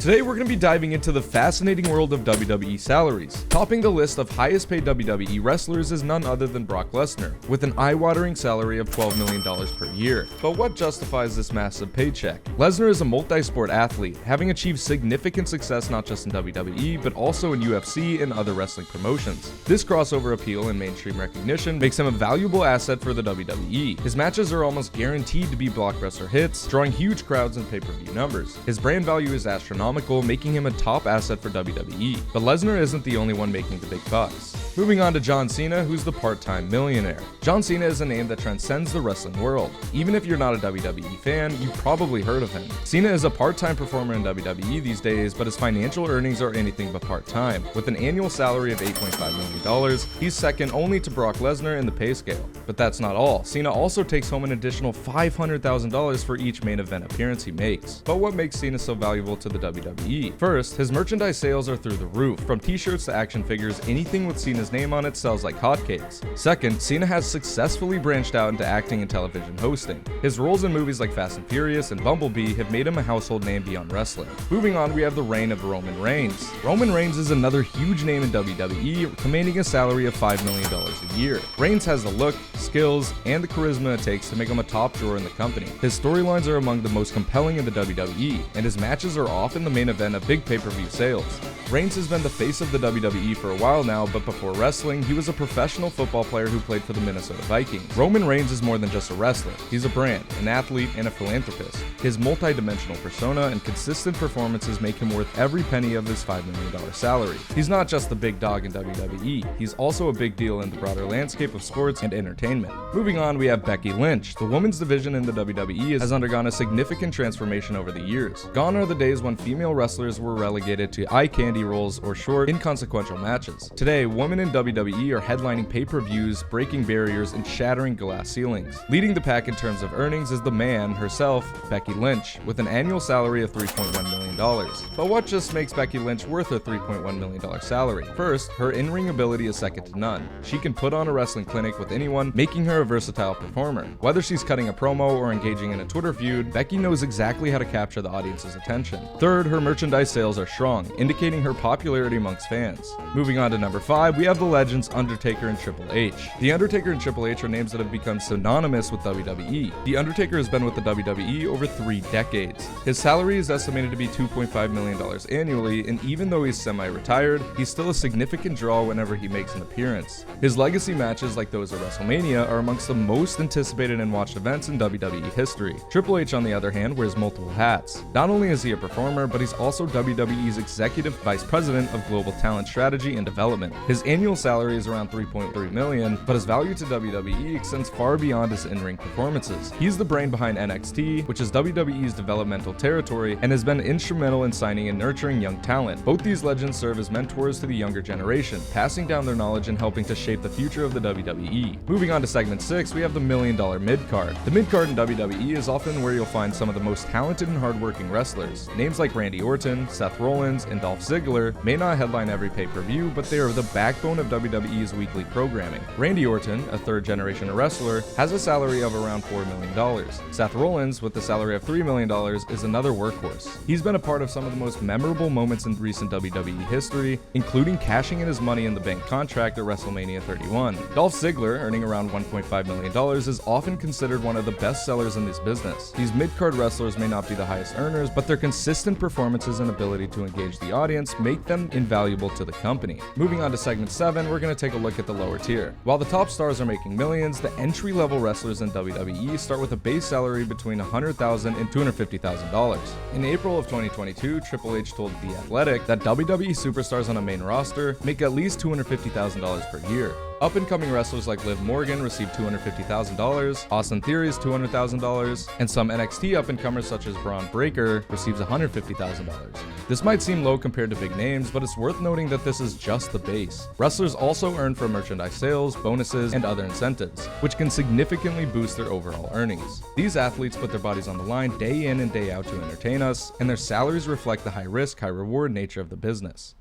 Today we're going to be diving into the fascinating world of WWE salaries. Topping the list of highest paid WWE wrestlers is none other than Brock Lesnar, with an eye-watering salary of $12 million per year. But what justifies this massive paycheck? Lesnar is a multi-sport athlete, having achieved significant success not just in WWE, but also in UFC and other wrestling promotions. This crossover appeal and mainstream recognition makes him a valuable asset for the WWE. His matches are almost guaranteed to be blockbuster hits, drawing huge crowds and pay-per-view numbers. His brand value is astronomical, making him a top asset for WWE. But Lesnar isn't the only one making the big bucks. Moving on to John Cena, who's the part-time millionaire. John Cena is a name that transcends the wrestling world. Even if you're not a WWE fan, you've probably heard of him. Cena is a part-time performer in WWE these days, but his financial earnings are anything but part-time. With an annual salary of $8.5 million, he's second only to Brock Lesnar in the pay scale. But that's not all. Cena also takes home an additional $500,000 for each main event appearance he makes. But what makes Cena so valuable to the WWE? First, his merchandise sales are through the roof. From t-shirts to action figures, anything with Cena's name on it sells like hotcakes. Second, Cena has successfully branched out into acting and television hosting. His roles in movies like Fast and Furious and Bumblebee have made him a household name beyond wrestling. Moving on, we have the reign of Roman Reigns. Roman Reigns is another huge name in WWE, commanding a salary of $5 million a year. Reigns has the look, skills, and the charisma it takes to make him a top drawer in the company. His storylines are among the most compelling in the WWE, and his matches are often the main event of big pay-per-view sales. Reigns has been the face of the WWE for a while now, but before wrestling, he was a professional football player who played for the Minnesota Vikings. Roman Reigns is more than just a wrestler. He's a brand, an athlete, and a philanthropist. His multi-dimensional persona and consistent performances make him worth every penny of his $5 million salary. He's not just the big dog in WWE, he's also a big deal in the broader landscape of sports and entertainment. Moving on, we have Becky Lynch. The women's division in the WWE has undergone a significant transformation over the years. Gone are the days when female wrestlers were relegated to eye candy roles or short, inconsequential matches. Today, women in WWE are headlining pay-per-views, breaking barriers, and shattering glass ceilings. Leading the pack in terms of earnings is the man herself, Becky Lynch, with an annual salary of $3.1 million. But what just makes Becky Lynch worth a $3.1 million salary? First, her in-ring ability is second to none. She can put on a wrestling clinic with anyone, making her a versatile performer. Whether she's cutting a promo or engaging in a Twitter feud, Becky knows exactly how to capture the audience's attention. Third, her merchandise sales are strong, indicating her popularity amongst fans. Moving on to number 5, we have the legends Undertaker and Triple H. The Undertaker and Triple H are names that have become synonymous with WWE. The Undertaker has been with the WWE over 3 decades. His salary is estimated to be $2.5 million annually, and even though he's semi-retired, he's still a significant draw whenever he makes an appearance. His legacy matches like those at WrestleMania are amongst the most anticipated and watched events in WWE history. Triple H, on the other hand, wears multiple hats. Not only is he a performer, but he's also WWE's Executive Vice President of Global Talent Strategy and Development. His annual salary is around $3.3 million, but his value to WWE extends far beyond his in-ring performances. He's the brain behind NXT, which is WWE's developmental territory, and has been instrumental in signing and nurturing young talent. Both these legends serve as mentors to the younger generation, passing down their knowledge and helping to shape the future of the WWE. Moving on to segment 6, we have the $1 Million Midcard. The Midcard in WWE is often where you'll find some of the most talented and hardworking wrestlers. Names like Randy Orton, Seth Rollins, and Dolph Ziggler may not headline every pay-per-view, but they are the backbone of WWE's weekly programming. Randy Orton, a third-generation wrestler, has a salary of around $4 million. Seth Rollins, with a salary of $3 million, is another workhorse. He's been a part of some of the most memorable moments in recent WWE history, including cashing in his Money in the Bank contract at WrestleMania 31. Dolph Ziggler, earning around $1.5 million, is often considered one of the best sellers in this business. These mid-card wrestlers may not be the highest earners, but their consistent performances and ability to engage the audience make them invaluable to the company. Moving on to segment 7, we're going to take a look at the lower tier. While the top stars are making millions, the entry-level wrestlers in WWE start with a base salary between $100,000 and $250,000. In April of 2022, Triple H told The Athletic that WWE superstars on a main roster make at least $250,000 per year. Up-and-coming wrestlers like Liv Morgan receive $250,000, Austin Theory's $200,000, and some NXT up-and-comers such as Braun Breaker receives $150,000. This might seem low compared to big names, but it's worth noting that this is just the base. Wrestlers also earn from merchandise sales, bonuses, and other incentives, which can significantly boost their overall earnings. These athletes put their bodies on the line day in and day out to entertain us, and their salaries reflect the high-risk, high-reward nature of the business.